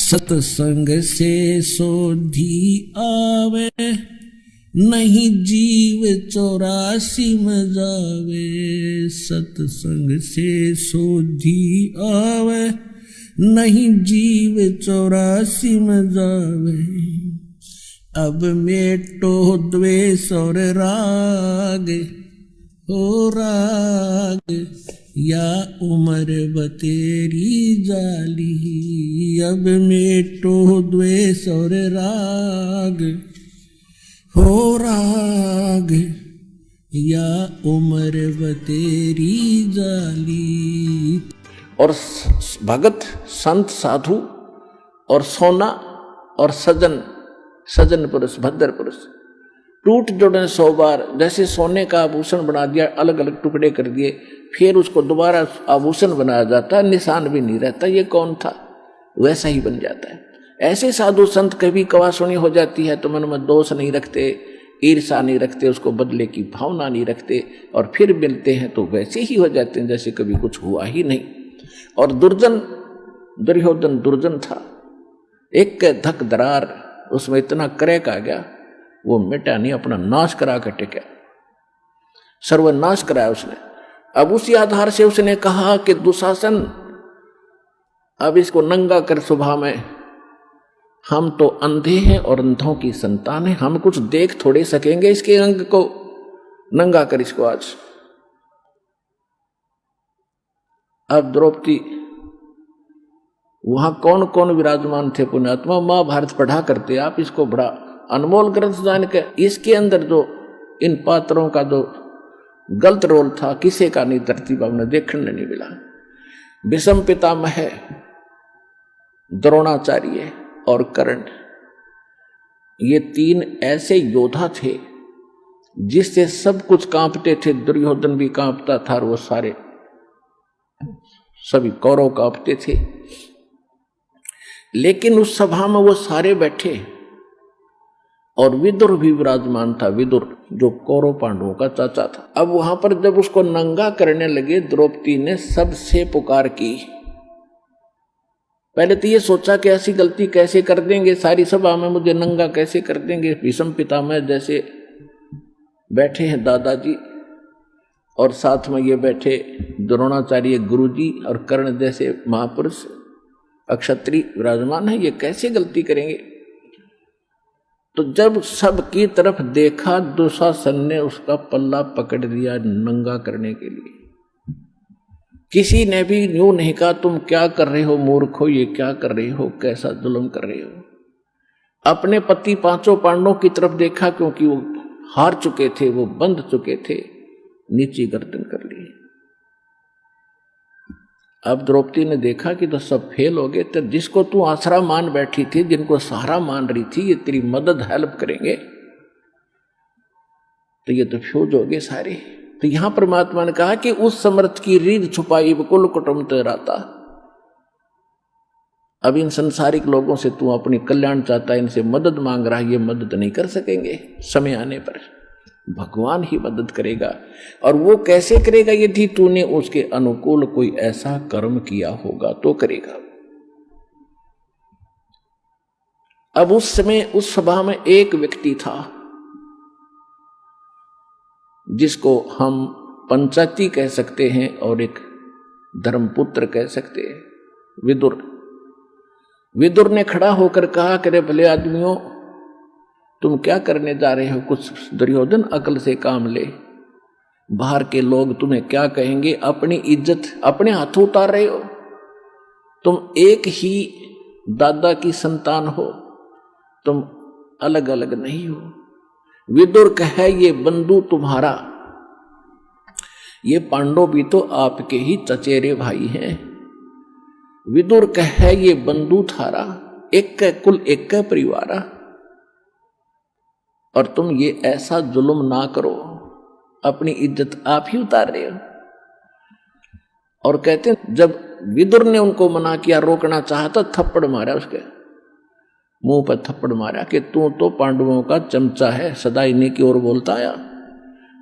सत्संग से सोधी आवे, नहीं जीव 84 में जावे। सत्संग से सोधी आवे, नहीं जीव 84 में जावे। अब मेटो द्वेष और राग, हो राग या उम्र बतेरी जाली। अब मेटो द्वेष और राग, हो राग या उम्र बतेरी जाली। और भगत संत साधु और सोना और सजन, सजन पुरुष भद्र पुरुष टूट जोड़े 100 बार। जैसे सोने का आभूषण बना दिया, अलग अलग टुकड़े कर दिए, फिर उसको दोबारा आभूषण बनाया जाता, निशान भी नहीं रहता ये कौन था, वैसा ही बन जाता है। ऐसे साधु संत कभी कवासुनी हो जाती है तो मन में दोष नहीं रखते, ईर्षा नहीं रखते, उसको बदले की भावना नहीं रखते, और फिर मिलते हैं तो वैसे ही हो जाते हैं जैसे कभी कुछ हुआ ही नहीं। और दुर्योधन दुर्जन था, एक धक दरार उसमें इतना क्रैक आ गया, वो मिटा नहीं, अपना नाश करा कर टिका, सर्वनाश कराया उसने। अब उसी आधार से उसने कहा कि दुशासन अब इसको नंगा कर सुबह में, हम तो अंधे हैं और अंधों की संतान है, हम कुछ देख थोड़े सकेंगे इसके अंग को, नंगा कर इसको आज। अब द्रौपदी, वहां कौन कौन विराजमान थे पुण्यात्मा, महाभारत पढ़ा करते आप, इसको बड़ा अनमोल ग्रंथ जान के, इसके अंदर जो इन पात्रों का जो गलत रोल था किसी का नहीं धरती पर हमने देखने नहीं मिला। विषम पितामह द्रोणाचार्य और कर्ण, ये 3 ऐसे योद्धा थे जिससे सब कुछ कांपते थे। दुर्योधन भी कांपता था और वो सारे सभी कौरव कांपते थे। लेकिन उस सभा में वो सारे बैठे और विदुर भी विराजमान था, विदुर जो कौरव पांडवों का चाचा था। अब वहां पर जब उसको नंगा करने लगे, द्रौपदी ने सबसे पुकार की। पहले तो ये सोचा कि ऐसी गलती कैसे कर देंगे, सारी सभा में मुझे नंगा कैसे कर देंगे। भीष्म पितामह जैसे बैठे हैं दादाजी, और साथ में ये बैठे द्रोणाचार्य गुरुजी, और कर्ण जैसे महापुरुष अक्षत्री विराजमान है, ये कैसे गलती करेंगे। तो जब सबकी तरफ देखा, दुशासन ने उसका पल्ला पकड़ दिया नंगा करने के लिए। किसी ने भी यूं नहीं कहा तुम क्या कर रहे हो मूर्खो, ये क्या कर रहे हो, कैसा जुल्म कर रहे हो। अपने पति 5 पांडवों की तरफ देखा, क्योंकि वो हार चुके थे, वो बंध चुके थे, नीची गर्दन कर ली। अब द्रौपदी ने देखा कि तो सब फेल हो गए, तो जिसको तू आसरा मान बैठी थी, जिनको सहारा मान रही थी, ये तेरी मदद हेल्प करेंगे, तो ये तो फ्यूज हो गए सारे। तो यहां परमात्मा ने कहा कि उस समर्थ की रीढ़ छुपाई कुल कुटुंब तेराता। अब इन संसारिक लोगों से तू अपनी कल्याण चाहता है, इनसे मदद मांग रहा है, ये मदद नहीं कर सकेंगे। समय आने पर भगवान ही मदद करेगा। और वो कैसे करेगा, यदि तूने उसके अनुकूल कोई ऐसा कर्म किया होगा तो करेगा। अब उस समय उस सभा में एक व्यक्ति था जिसको हम पंचायती कह सकते हैं और एक धर्मपुत्र कह सकते हैं, विदुर। विदुर ने खड़ा होकर कहा, करे भले आदमियों, तुम क्या करने जा रहे हो, कुछ दुर्योधन अकल से काम ले। बाहर के लोग तुम्हें क्या कहेंगे, अपनी इज्जत अपने हाथों उतार रहे हो। तुम एक ही दादा की संतान हो, तुम अलग अलग नहीं हो। विदुर कहे ये बंधु तुम्हारा, ये पांडव भी तो आपके ही चचेरे भाई हैं। विदुर कहे ये बंधु थारा, एक कुल एक परिवारा, और तुम ये ऐसा जुल्म ना करो, अपनी इज्जत आप ही उतार रहे हो। और कहते हैं जब विदुर ने उनको मना किया, रोकना चाहा तो थप्पड़ मारा, उसके मुंह पर थप्पड़ मारा कि तू तो पांडवों का चमचा है, सदा इन्हीं की ओर बोलता आया,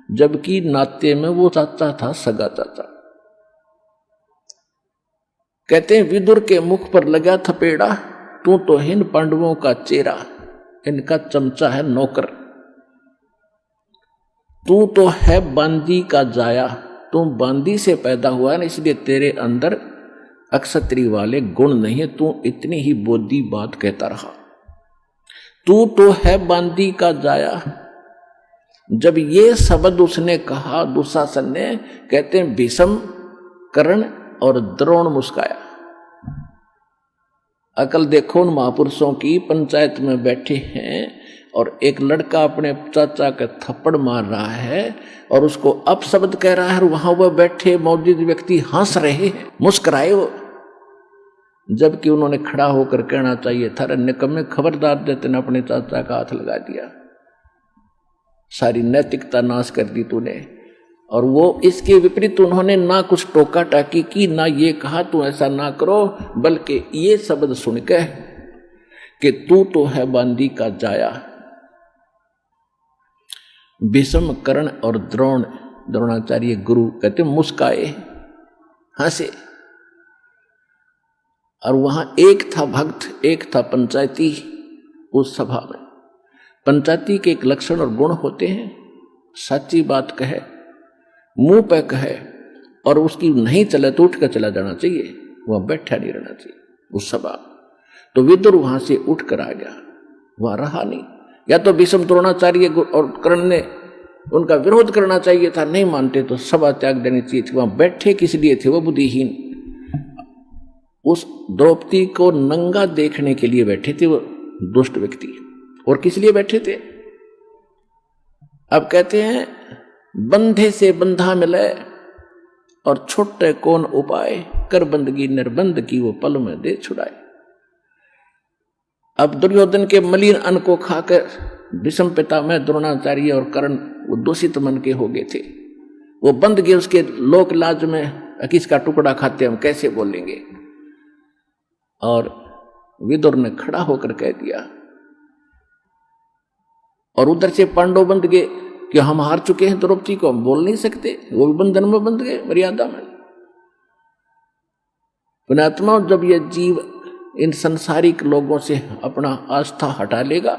जबकि नाते में वो चाचा था, सगा चाचा। कहते हैं विदुर के मुख पर लगा थपेड़ा, तू तो इन पांडवों का चेहरा, इनका चमचा है, नौकर। तू तो है बांदी का जाया, तू बांदी से पैदा हुआ है ना, इसलिए तेरे अंदर अक्षत्री वाले गुण नहीं है, तू इतनी ही बोधी बात कहता रहा। तू तो है बांदी का जाया। जब ये शब्द उसने कहा दुशासन ने, कहते हैं भीष्म, कर्ण और द्रोण मुस्काया। अकल देखो उन महापुरुषों की, पंचायत में बैठे हैं और एक लड़का अपने चाचा का थप्पड़ मार रहा है और उसको अपशब्द कह रहा है, और वहां वह बैठे मौजूद व्यक्ति हंस रहे हैं, मुस्कुराए वो, जबकि उन्होंने खड़ा होकर कहना चाहिए था, निकम्मे खबरदार देते ने अपने चाचा का हाथ लगा दिया, सारी नैतिकता नाश कर दी तूने। और वो इसके विपरीत उन्होंने ना कुछ टोका टाकी की, ना ये कहा तू ऐसा ना करो, बल्कि ये शब्द सुन के कि तू तो है बांदी का जाया। भीष्म, कर्ण और द्रोणाचार्य गुरु कहते मुस्काए, हंसे। और वहां एक था भक्त, एक था पंचायती। उस सभा में पंचायती के एक लक्षण और गुण होते हैं, सच्ची बात कहे, मुंह पे कहे, और उसकी नहीं चले तो उठ कर चला जाना चाहिए, वह बैठा नहीं रहना चाहिए उस सभा। तो विदुर वहां से उठ कर आ गया, वह रहा नहीं। या तो भीष्म, द्रोणाचार्य और कर्ण ने उनका विरोध करना चाहिए था, नहीं मानते तो सभा त्याग देनी चाहिए थी। वहां बैठे किस लिए थे? वो बुद्धिहीन, उस द्रौपदी को नंगा देखने के लिए बैठे थे वो दुष्ट व्यक्ति। और किस लिए बैठे थे? अब कहते हैं बंधे से बंधा मिले और छोटे कौन उपाय, कर बंदगी निर्बंध की वो पल में दे छुड़ाए। अब दुर्योधन के मलिन अन्न को खाकर भीष्म पितामह, द्रोणाचार्य और कर्ण वो दूषित मन के हो गए थे, वो बंध गए उसके लोक लाज में, किसका टुकड़ा खाते हम कैसे बोलेंगे। और विदुर ने खड़ा होकर कह दिया, और उधर से पांडव बंध गए कि हम हार चुके हैं, द्रौपदी को हम बोल नहीं सकते, वो भी बंधन में बंध गए, मर्यादा में। पुण्यात्मा, जब यह जीव इन संसारिक लोगों से अपना आस्था हटा लेगा,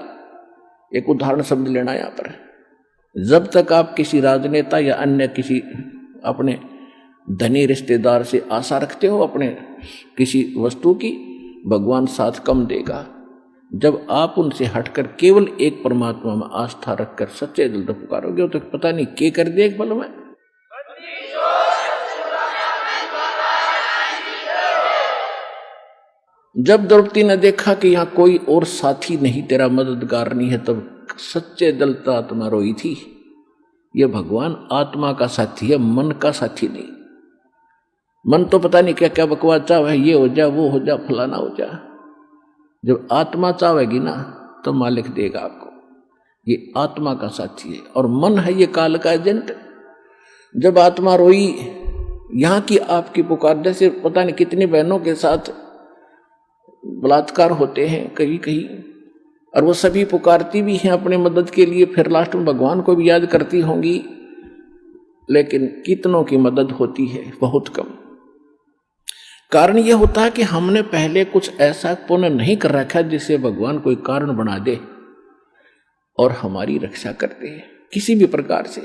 एक उदाहरण शब्द लेना यहां पर, जब तक आप किसी राजनेता या अन्य किसी अपने धनी रिश्तेदार से आशा रखते हो अपने किसी वस्तु की, भगवान साथ कम देगा। जब आप उनसे हटकर केवल एक परमात्मा में आस्था रखकर सच्चे दिल से पुकारोगे तो पता नहीं क्या कर दे एक पल में। जब द्रौपदी ने देखा कि यहां कोई और साथी नहीं, तेरा मददगार नहीं है, तब सच्चे दिल से आत्मा रोई थी। यह भगवान आत्मा का साथी है, मन का साथी नहीं। मन तो पता नहीं क्या क्या बकवास चाहे, ये हो जा, वो हो जा, फलाना हो जा। जब आत्मा चाहेगी ना तो मालिक देगा आपको। ये आत्मा का साथी है, और मन है ये काल का एजेंट। जब आत्मा रोई, यहां की आपकी पुकार, जैसे पता नहीं कितनी बहनों के साथ बलात्कार होते हैं कहीं कहीं, और वो सभी पुकारती भी हैं अपने मदद के लिए, फिर लास्ट में भगवान को भी याद करती होंगी, लेकिन कितनों की मदद होती है? बहुत कम। कारण यह होता है कि हमने पहले कुछ ऐसा पुण्य नहीं कर रखा जिससे भगवान कोई कारण बना दे और हमारी रक्षा करते हैं किसी भी प्रकार से।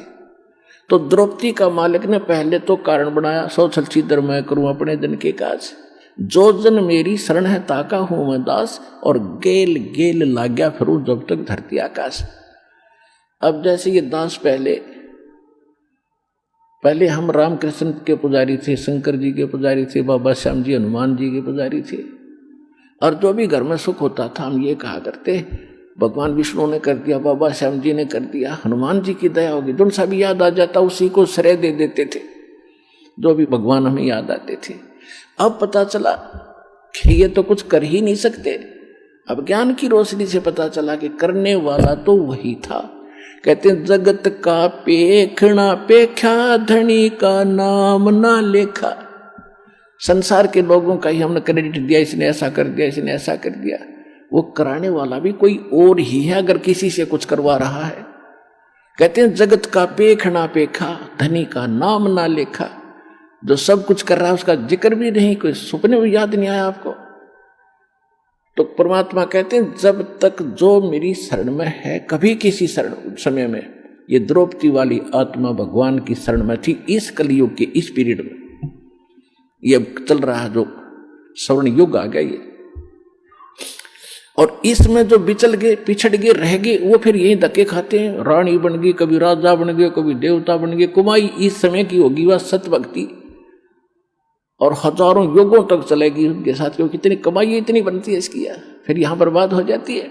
तो द्रौपदी का मालिक ने पहले तो कारण बनाया, सौ छलछीदर मैं करूं अपने जन के काज, जो जन मेरी शरण है ताका हूं मैं दास, और गेल गेल लाग्या फिरूं जब तक धरती आकाश। अब जैसे ये दास पहले हम रामकृष्ण के पुजारी थे, शंकर जी के पुजारी थे, बाबा श्याम जी, हनुमान जी के पुजारी थे, और जो भी घर में सुख होता था हम ये कहा करते भगवान विष्णु ने कर दिया, बाबा श्याम जी ने कर दिया, हनुमान जी की दया होगी। जो सा भी याद आ जाता उसी को श्रेय दे देते थे, जो भी भगवान हमें याद आते थे। अब पता चला कि ये तो कुछ कर ही नहीं सकते। अब ज्ञान की रोशनी से पता चला कि करने वाला तो वही था। कहते हैं जगत का पेखना पेख्या, धनी का नाम ना लेखा। संसार के लोगों का ही हमने क्रेडिट दिया, इसने ऐसा कर दिया, इसने ऐसा कर दिया। वो कराने वाला भी कोई और ही है अगर किसी से कुछ करवा रहा है। कहते हैं जगत का पेखना पेखा, धनी का नाम ना लेखा। जो सब कुछ कर रहा है उसका जिक्र भी नहीं, कोई सुपने में याद नहीं आया आपको। तो परमात्मा कहते हैं जब तक जो मेरी शरण में है, कभी किसी शरण समय में ये द्रौपदी वाली आत्मा भगवान की शरण में थी, इस कलयुग के इस पीरियड में ये चल रहा है जो स्वर्ण युग आ गया ये, और इसमें जो बिचल गए, पिछड़ गए, रह गए, वो फिर यही धक्के खाते हैं। रानी बन गई, कभी राजा बन गए, कभी देवता बन गए। कमाई इस समय की होगी वह सत्य भक्ति, और हजारों युगों तक चलेगी उनके साथ, क्योंकि इतनी कमाई इतनी बनती है इसकी, फिर यहां बर्बाद हो जाती है।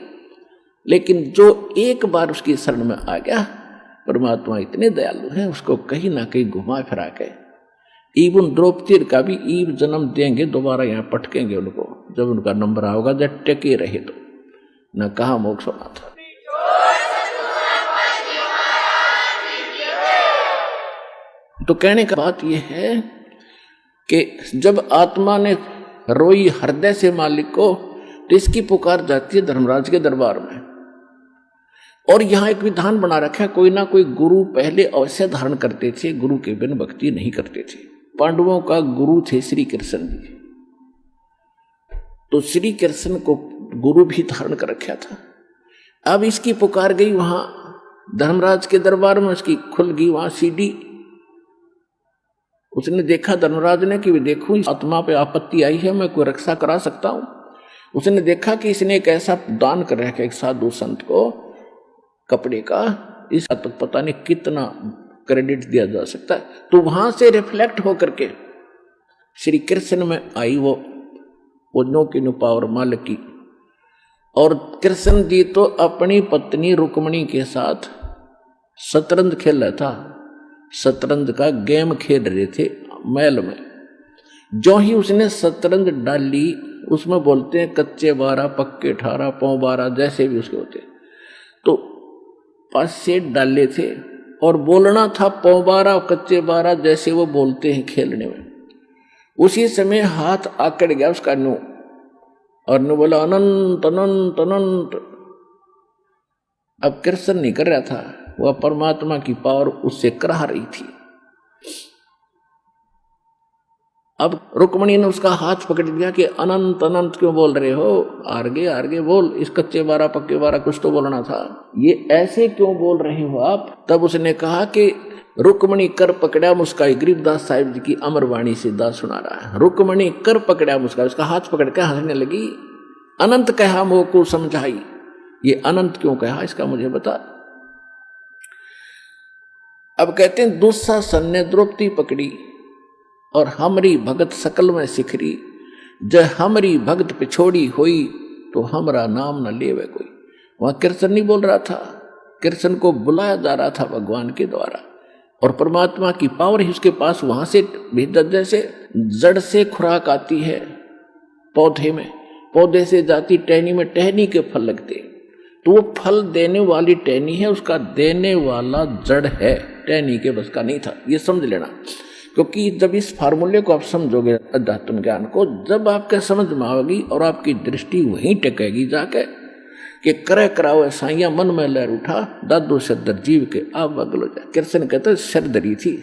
लेकिन जो एक बार उसकी शरण में आ गया, परमात्मा इतने दयालु है, उसको कहीं ना कहीं घुमा फिरा के इवन द्रौपदी का भी ईव जन्म देंगे, दोबारा यहाँ पटकेंगे उनको, जब उनका नंबर आओगा, जब टके रहे तो न कहा मोक्ष होना था। तो कहने का बात यह है कि जब आत्मा ने रोई हृदय से मालिक को, तो इसकी पुकार जाती है धर्मराज के दरबार में। और यहां एक विधान बना रखा है, कोई ना कोई गुरु पहले अवश्य धारण करते थे, गुरु के बिन भक्ति नहीं करते थे। पांडवों का गुरु थे श्री कृष्ण जी, तो श्री कृष्ण को गुरु भी धारण कर रखा था। अब इसकी पुकार गई वहां धर्मराज के दरबार में, उसकी खुल गई वहां सीढ़ी। उसने देखा धर्मराज ने कि देखो इस आत्मा पे आपत्ति आई है, मैं कोई रक्षा करा सकता हूं। उसने देखा कि इसने एक ऐसा दान कर रखा एक साधु संत को कपड़े का, इस तक पता नहीं कितना क्रेडिट दिया जा सकता है। तो वहां से रिफ्लेक्ट होकर के श्री कृष्ण में आई वो नो की नो पावर मालिक की। और कृष्ण जी तो अपनी पत्नी रुक्मणी के साथ शतरंज खेल रहा था, शतरंज का गेम खेल रहे थे महल में। जो ही उसने शतरंज डाली, उसमें बोलते हैं कच्चे 12 पक्के 18 पौ 12 जैसे भी उसके होते, तो 5 सेट डाले थे और बोलना था पौ 12 कच्चे 12 जैसे वो बोलते हैं खेलने में। उसी समय हाथ आकड़ गया उसका नु, और नु बोला अनंत अनंत अनंत। अब कृष्ण नहीं कर रहा था, वह परमात्मा की पावर उससे करा रही थी। अब रुक्मणी ने उसका हाथ पकड़ लिया कि अनंत अनंत क्यों बोल रहे हो, आगे बोल, इस कच्चे 12 पक्के 12 कुछ तो बोलना था, ये ऐसे क्यों बोल रहे हो आप। तब उसने कहा कि रुक्मणी कर पकड़ा मुस्काई, गरीबदास साहिब जी की अमरवाणी से दास सुना रहा है। रुक्मणी कर पकड़ा मुस्काई, उसका हाथ पकड़ के हंसने लगी। अनंत कहा मोह को समझाई, ये अनंत क्यों कहा इसका मुझे बता। अब कहते हैं दुस्शासन ने द्रौपदी पकड़ी और हमरी भगत सकल में सिखरी, जय हमरी भगत पिछोड़ी हुई तो हमरा नाम न लेवे कोई। वहां कृष्ण नहीं बोल रहा था, कृष्ण को बुलाया जा रहा था भगवान के द्वारा, और परमात्मा की पावर ही उसके पास वहां से भीतर। जैसे जड़ से खुराक आती है पौधे में, पौधे से जाती टहनी में, टहनी के फल लगते, तो वो फल देने वाली टहनी है, उसका देने वाला जड़ है, टहनी के बस का नहीं था, ये समझ लेना। क्योंकि जब इस फार्मूले को आप समझोगे अध्यात्म ज्ञान को, जब आपके समझ में आएगी और आपकी दृष्टि वहीं टिकेगी जाके कि करे कराओ साइया मन में लहर उठा, दादो सदर जीव के आप बगलो जाए। कृष्ण कहते सरदरी थी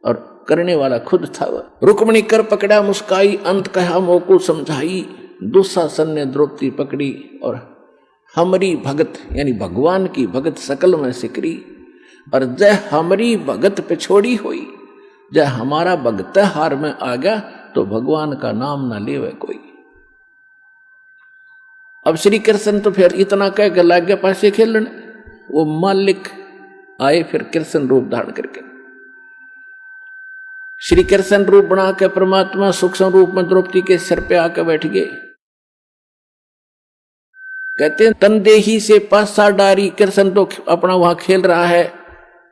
और करने वाला खुद था वह। रुक्मणी कर पकड़ा मुस्काई, अंत कहा मोह को समझाई, दुस्शासन ने द्रौपदी पकड़ी और हमरी भगत यानी भगवान की भगत सकल में सिकरी। और जय हमरी भगत पिछोड़ी हुई, जय हमारा भगत हार में आ गया तो भगवान का नाम ना लेवे कोई। अब श्री कृष्ण तो फिर इतना कह के लग गया पैसे खेलने, वो मालिक आए फिर कृष्ण रूप धारण करके, श्री कृष्ण रूप बना के परमात्मा सूक्ष्म रूप में द्रौपदी के सिर पे आकर बैठ गए। कहते हैं तनदेही से पासा डारी, कृष्ण तो अपना वहां खेल रहा है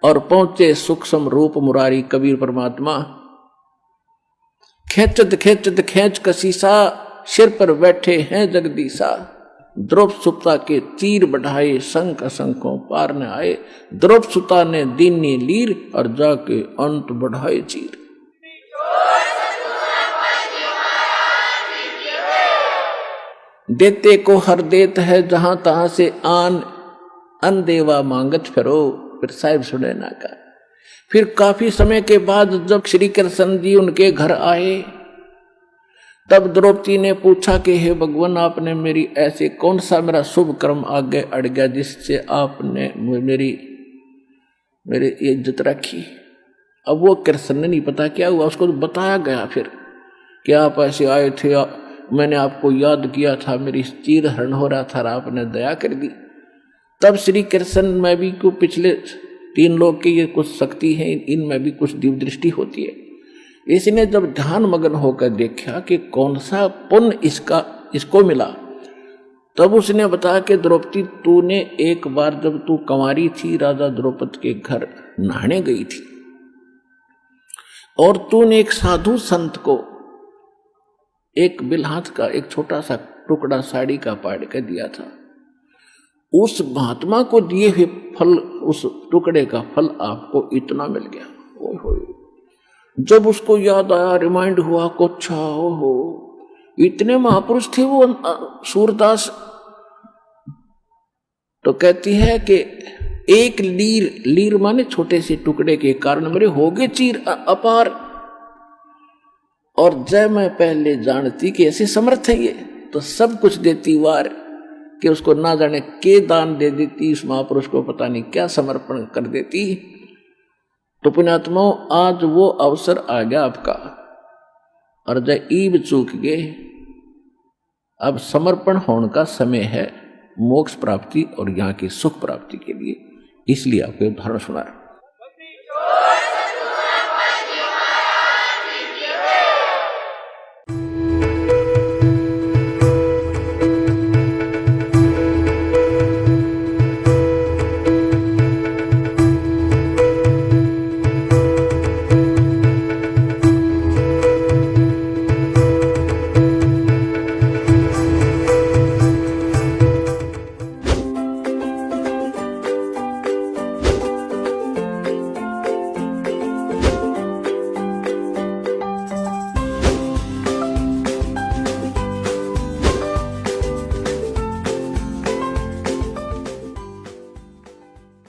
और पहुंचे सूक्ष्म रूप मुरारी कबीर परमात्मा। खेचत खेचत खेच कसीसा, सिर पर बैठे हैं जगदीशा। द्रौपदी सुता के तीर बढ़ाए, शंख असंखों पार न आए। द्रौपदी सुता ने दीनी लीर और जाके अंत बढ़ाए चीर। देते को हर देत है जहां तहां से आन, अनदेवा मांगत फिरो। फिर साहिब सुनैना का फिर काफी समय के बाद जब श्री कृष्ण जी उनके घर आए तब द्रौपदी ने पूछा कि हे भगवान, आपने मेरी ऐसे कौन सा मेरा शुभ कर्म आगे अड़ गया जिससे आपने मेरी इज्जत रखी। अब वो कृष्ण ने नहीं पता क्या हुआ, उसको तो बताया गया फिर कि आप ऐसे आए थे, मैंने आपको याद किया था, मेरी चीर हरण हो रहा था, आपने दया कर दी। तब श्री कृष्ण में भी को पिछले 3 लोग की ये कुछ शक्ति है, इनमें भी कुछ दिव्य दृष्टि होती है। इसने जब ध्यान मग्न होकर देखा कि कौन सा पुण्य इसको मिला, तब उसने बताया कि द्रौपदी, तूने एक बार जब तू कंवारी थी राजा द्रौपद के घर नहाने गई थी और तूने एक साधु संत को एक बिलहात का एक छोटा सा टुकड़ा साड़ी का पाड़ कर दिया था। उस महात्मा को दिए हुए फल, उस टुकड़े का फल आपको इतना मिल गया। ओहो, जब उसको याद आया, रिमाइंड हुआ को, अच्छा ओहो, इतने महापुरुष थे वो सूरदास। तो कहती है कि एक लीर माने छोटे से टुकड़े के कारण मेरे हो गए चीर अपार, और जब मैं पहले जानती कि ऐसे समर्थ है ये, तो सब कुछ देती वार कि उसको ना जाने के दान दे देती, इस महापुरुष को पता नहीं क्या समर्पण कर देती। तो पुण्यात्माओं, आज वो अवसर आ गया आपका, और जब ईब चूक गए, अब समर्पण होने का समय है मोक्ष प्राप्ति और यहाँ की सुख प्राप्ति के लिए। इसलिए आपको उदाहरण सुना।